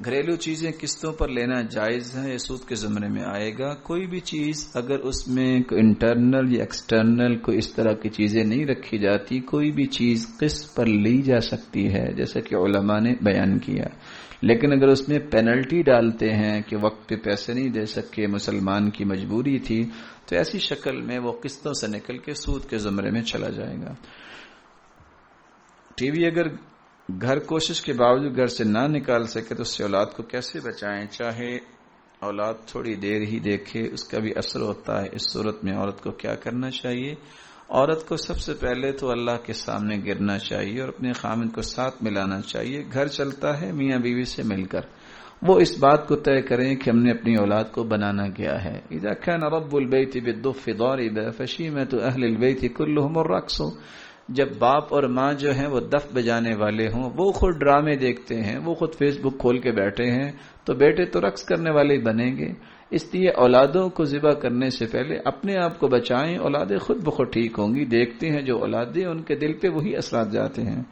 گھریلو چیزیں قسطوں پر لینا جائز ہے، یہ سود کے زمرے میں آئے گا۔ کوئی بھی چیز اگر اس میں کوئی انٹرنل یا ایکسٹرنل کوئی اس طرح کی چیزیں نہیں رکھی جاتی، کوئی بھی چیز قسط پر لی جا سکتی ہے، جیسا کہ علماء نے بیان کیا۔ لیکن اگر اس میں پینلٹی ڈالتے ہیں کہ وقت پہ پیسے نہیں دے سکے، مسلمان کی مجبوری تھی، تو ایسی شکل میں وہ قسطوں سے نکل کے سود کے زمرے میں چلا جائے گا۔ ٹی وی اگر گھر کوشش کے باوجود گھر سے نہ نکال سکے تو اس سے اولاد کو کیسے بچائیں؟ چاہے اولاد تھوڑی دیر ہی دیکھے، اس کا بھی اثر ہوتا ہے۔ اس صورت میں عورت کو کیا کرنا چاہیے؟ عورت کو سب سے پہلے تو اللہ کے سامنے گرنا چاہیے اور اپنے خامند کو ساتھ ملانا چاہیے۔ گھر چلتا ہے میاں بیوی سے مل کر، وہ اس بات کو طے کریں کہ ہم نے اپنی اولاد کو بنانا کیا ہے۔ اذا كان رب البيت بالضف ضاربا فشيمة اهل البيت كلهم الرقص، جب باپ اور ماں جو ہیں وہ دف بجانے والے ہوں، وہ خود ڈرامے دیکھتے ہیں، وہ خود فیس بک کھول کے بیٹھے ہیں، تو بیٹے تو رقص کرنے والے ہی بنیں گے۔ اس لیے اولادوں کو ذبح کرنے سے پہلے اپنے آپ کو بچائیں، اولادیں خود بخود ٹھیک ہوں گی۔ دیکھتے ہیں جو اولادیں ان کے دل پہ وہی اثرات جاتے ہیں۔